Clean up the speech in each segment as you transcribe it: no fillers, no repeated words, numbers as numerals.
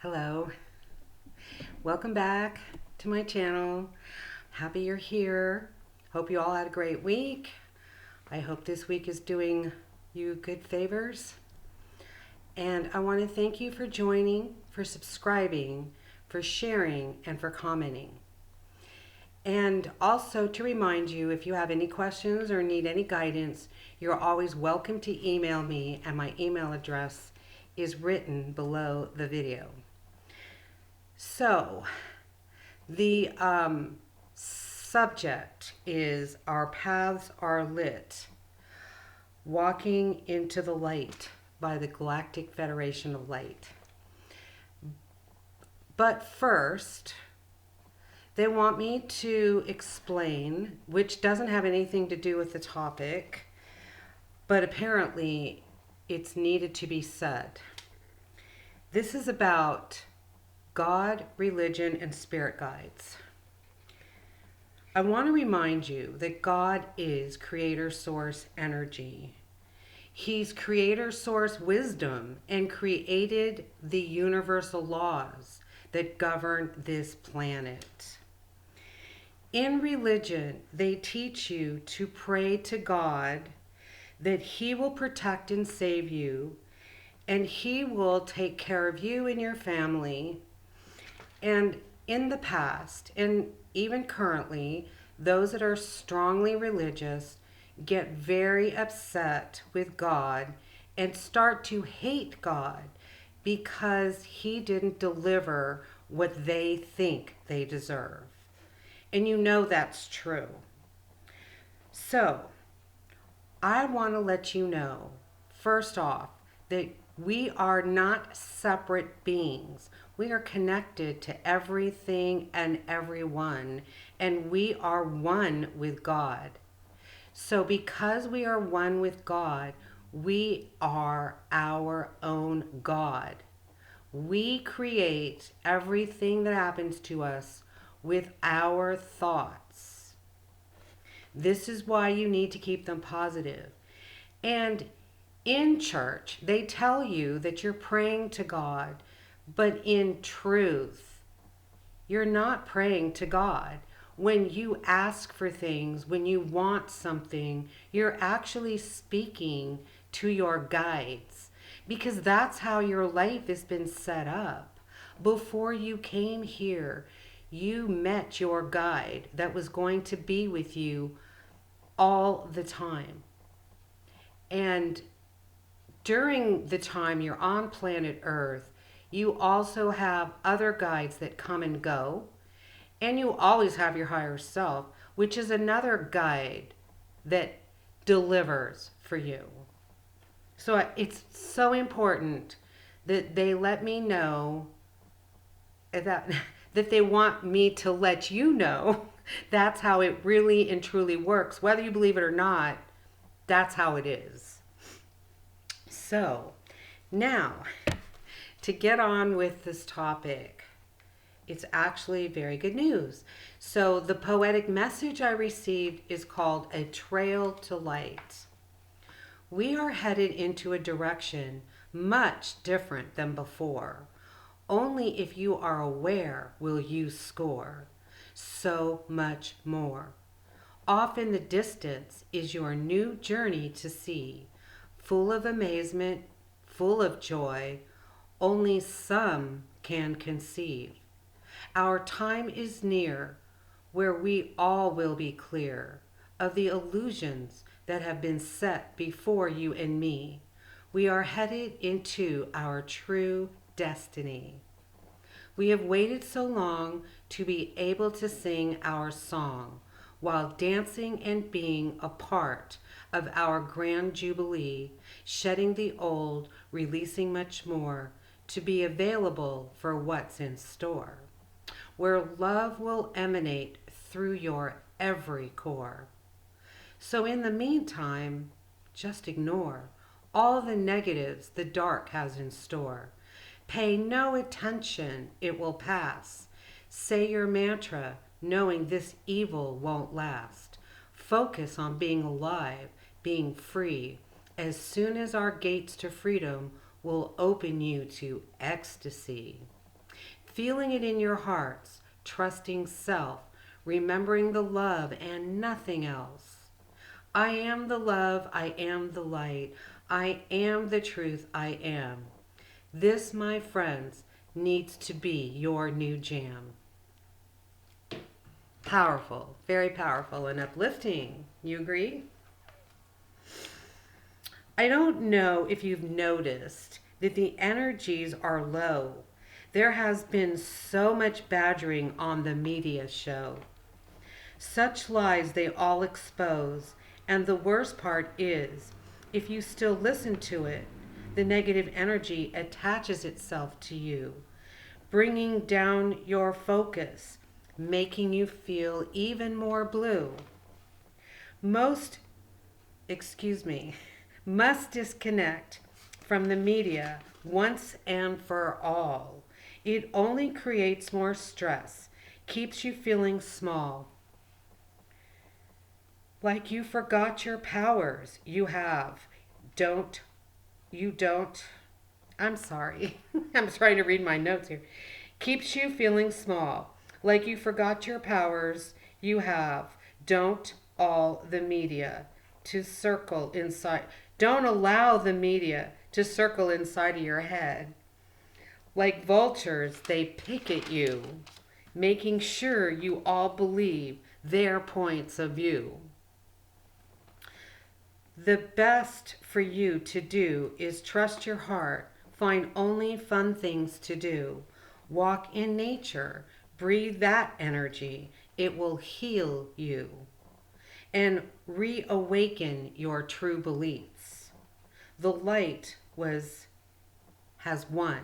Hello, welcome back to my channel. Happy you're here. Hope you all had a great week. I hope this week is doing you good favors. And I want to thank you for joining, for subscribing, for sharing, and for commenting. And also to remind you, if you have any questions or need any guidance, you're always welcome to email me, and my email address is written below the video. So, the subject is Our Paths Are Lit, Walking into the Light by the Galactic Federation of Light. But first, they want me to explain, which doesn't have anything to do with the topic, but apparently it's needed to be said. This is about God, religion, and spirit guides. I want to remind you that God is creator source energy. He's creator source wisdom and created the universal laws that govern this planet. In religion, they teach you to pray to God that He will protect and save you, and He will take care of you and your family. And in the past, and even currently, those that are strongly religious get very upset with God and start to hate God because He didn't deliver what they think they deserve. And you know that's true. So, I want to let you know, first off, that we are not separate beings. We are connected to everything and everyone, and we are one with God. So because we are one with God, we are our own God. We create everything that happens to us with our thoughts. This is why you need to keep them positive. And in church, they tell you that you're praying to God, but in truth, you're not praying to God. When you ask for things, when you want something, you're actually speaking to your guides, because that's how your life has been set up. Before you came here, you met your guide that was going to be with you all the time. And during the time you're on planet Earth, you also have other guides that come and go. And you always have your higher self, which is another guide that delivers for you. So it's so important that they let me know that they want me to let you know that's how it really and truly works. Whether you believe it or not, that's how it is. So, now, to get on with this topic, it's actually very good news. So, the poetic message I received is called A Trail to Light. We are headed into a direction much different than before. Only if you are aware will you score so much more. Off in the distance is your new journey to see, full of amazement, full of joy, only some can conceive. Our time is near, where we all will be clear of the illusions that have been set before you and me. We are headed into our true destiny. We have waited so long to be able to sing our song while dancing and being a part of our grand jubilee, shedding the old, releasing much more, to be available for what's in store, where love will emanate through your every core. So in the meantime, just ignore all the negatives the dark has in store. Pay no attention, it will pass. Say your mantra, knowing this evil won't last. Focus on being alive, being free. As soon as our gates to freedom will open you to ecstasy. feeling it in your hearts, trusting self, remembering the love and nothing else. I am the love, I am the light, I am the truth, I am. This, my friends, needs to be your new jam. Powerful, very powerful and uplifting. You agree? I don't know if you've noticed that the energies are low. There has been so much badgering on the media show. Such lies they all expose. And the worst part is, if you still listen to it, the negative energy attaches itself to you, bringing down your focus, making you feel even more blue. Most, must disconnect from the media once and for all. It only creates more stress, keeps you feeling small. Like you forgot your powers. You have. You don't. I'm sorry. I'm trying to read my notes here. Keeps you feeling small. Like you forgot your powers. You have. Don't all the media to circle inside. Don't allow the media to circle inside of your head. Like vultures, they pick at you, making sure you all believe their points of view. The best for you to do is trust your heart, find only fun things to do. Walk in nature, breathe that energy. It will heal you and reawaken your true beliefs. The light has won.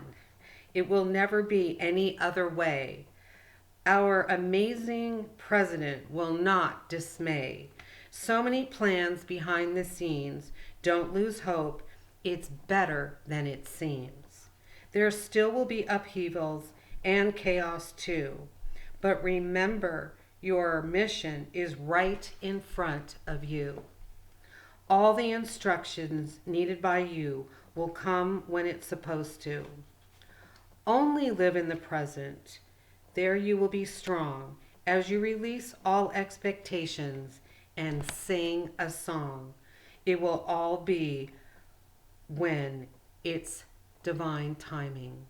It will never be any other way. Our amazing president will not dismay. So many plans behind the scenes. Don't lose hope. It's better than it seems. There still will be upheavals and chaos too. But remember, your mission is right in front of you. All the instructions needed by you will come when it's supposed to. Only live in the present. There you will be strong as you release all expectations and sing a song. It will all be when it's divine timing.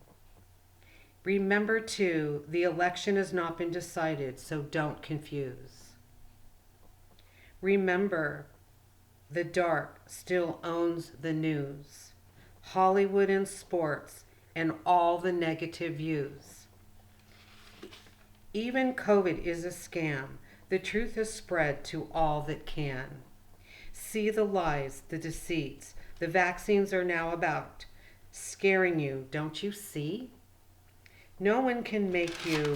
Remember too, the election has not been decided, so don't confuse. Remember, the dark still owns the news, Hollywood and sports, and all the negative views. Even COVID is a scam. The truth is spread to all that can. See the lies, the deceits. The vaccines are now about scaring you. Don't you see? No one can make you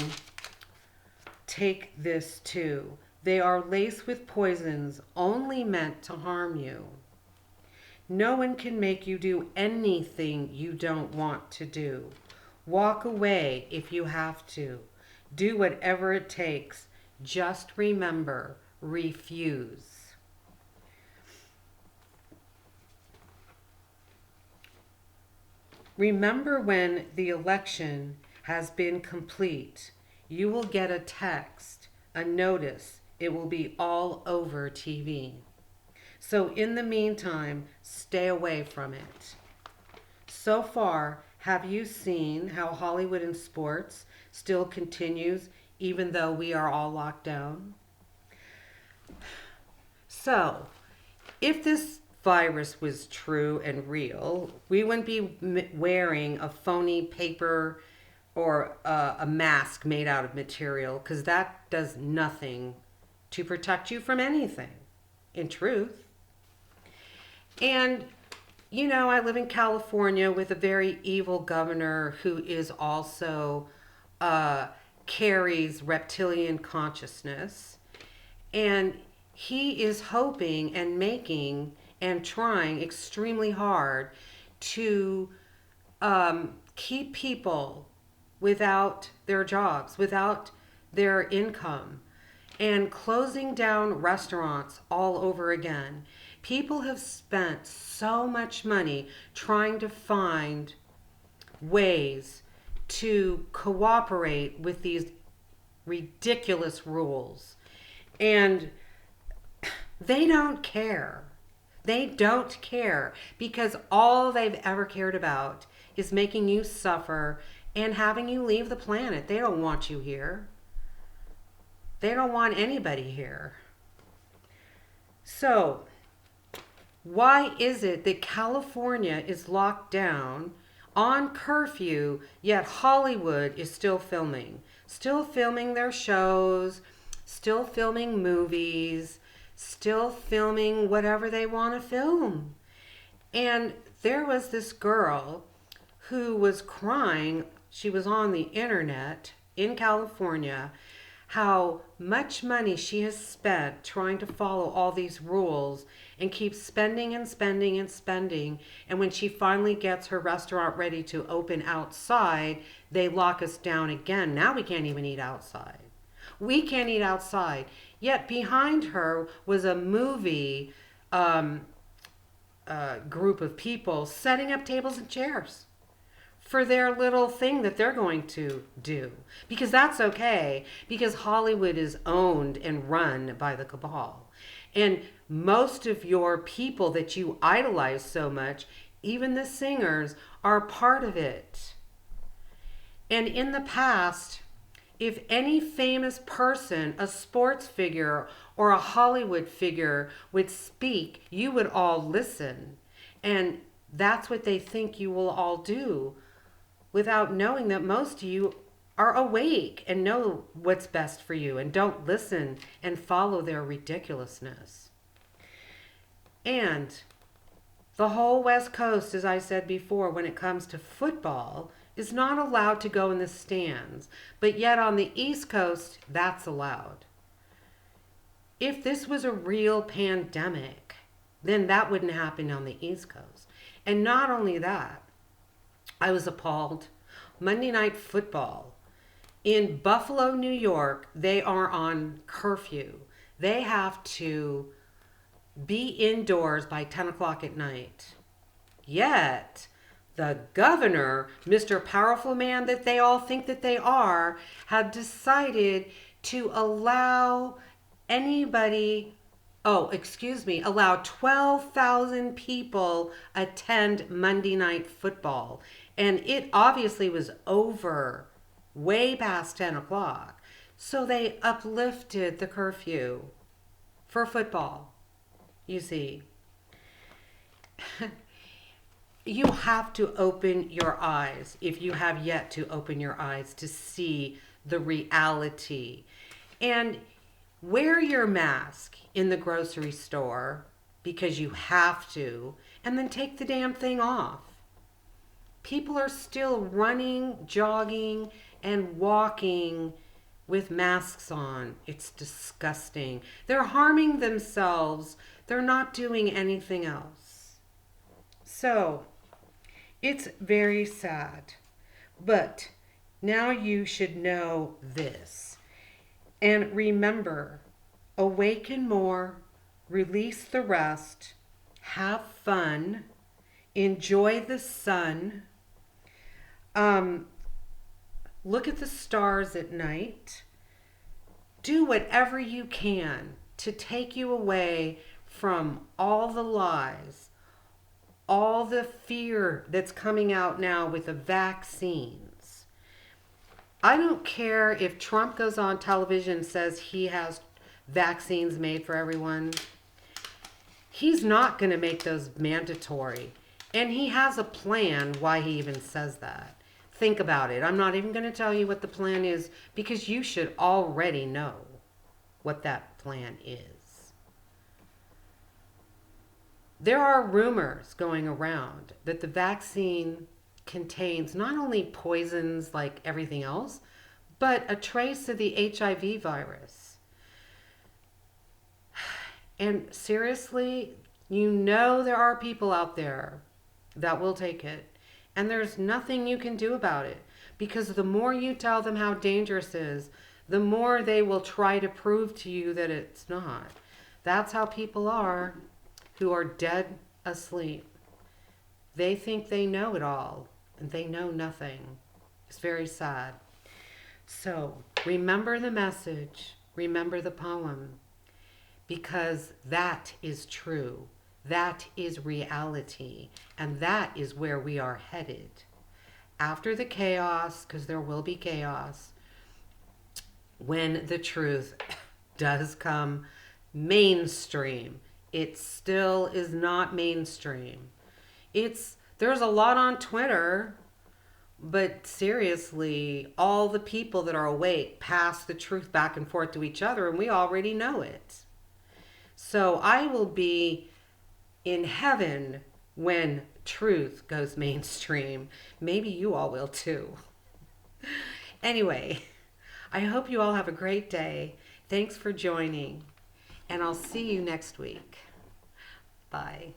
take this too. They are laced with poisons only meant to harm you. No one can make you do anything you don't want to do. Walk away if you have to. Do whatever it takes. Just remember, refuse. Remember, when the election has been complete, you will get a text, a notice. It will be all over TV. So in the meantime, stay away from it. So far, have you seen how Hollywood and sports still continues even though we are all locked down? So, if this virus was true and real, we wouldn't be wearing a phony paper or a mask made out of material, because that does nothing to protect you from anything, in truth. And, you know, I live in California with a very evil governor who is also carries reptilian consciousness, and he is hoping and making and trying extremely hard to keep people without their jobs, without their income, and closing down restaurants all over again. People have spent so much money trying to find ways to cooperate with these ridiculous rules. And they don't care. They don't care because all they've ever cared about is making you suffer and having you leave the planet. They don't want you here. They don't want anybody here. So, why is it that California is locked down on curfew, yet Hollywood is still filming? Still filming their shows, still filming movies, still filming whatever they want to film. And there was this girl who was crying. She was on the internet in California, how much money she has spent trying to follow all these rules and keeps spending and spending and spending. And when she finally gets her restaurant ready to open outside, they lock us down again. Now we can't even eat outside. We can't eat outside. Yet behind her was a movie group of people setting up tables and chairs for their little thing that they're going to do. Because that's okay, because Hollywood is owned and run by the cabal. And most of your people that you idolize so much, even the singers, are part of it. And in the past, if any famous person, a sports figure or a Hollywood figure would speak, you would all listen. And that's what they think you will all do, without knowing that most of you are awake and know what's best for you and don't listen and follow their ridiculousness. And the whole West Coast, as I said before, when it comes to football, is not allowed to go in the stands. But yet on the East Coast, that's allowed. If this was a real pandemic, then that wouldn't happen on the East Coast. And not only that, I was appalled. Monday Night Football. In Buffalo, New York, they are on curfew. They have to be indoors by 10 o'clock at night. Yet, the governor, Mr. Powerful Man that they all think that they are, had decided to allow allow 12,000 people attend Monday Night Football. And it obviously was over way past 10 o'clock. So they uplifted the curfew for football, you see. You have to open your eyes, if you have yet to open your eyes, to see the reality. And wear your mask in the grocery store because you have to, and then take the damn thing off. People are still running, jogging, and walking with masks on. It's disgusting. They're harming themselves. They're not doing anything else. So, it's very sad. But now you should know this. And remember, awaken more, release the rest, have fun, enjoy the sun, look at the stars at night, do whatever you can to take you away from all the lies, all the fear that's coming out now with the vaccines. I don't care if Trump goes on television and says he has vaccines made for everyone. He's not going to make those mandatory. And he has a plan why he even says that. Think about it. I'm not even going to tell you what the plan is because you should already know what that plan is. There are rumors going around that the vaccine contains not only poisons like everything else, but a trace of the HIV virus. And seriously, you know there are people out there that will take it. And there's nothing you can do about it. Because the more you tell them how dangerous it is, the more they will try to prove to you that it's not. That's how people are who are dead asleep. They think they know it all, and they know nothing. It's very sad. So remember the message, remember the poem, because that is true. That is reality. And that is where we are headed. After the chaos, because there will be chaos, when the truth does come mainstream, it still is not mainstream. There's a lot on Twitter, but seriously, all the people that are awake pass the truth back and forth to each other, and we already know it. So I will be in heaven when truth goes mainstream. Maybe you all will too. Anyway, I hope you all have a great day. Thanks for joining, and I'll see you next week. Bye.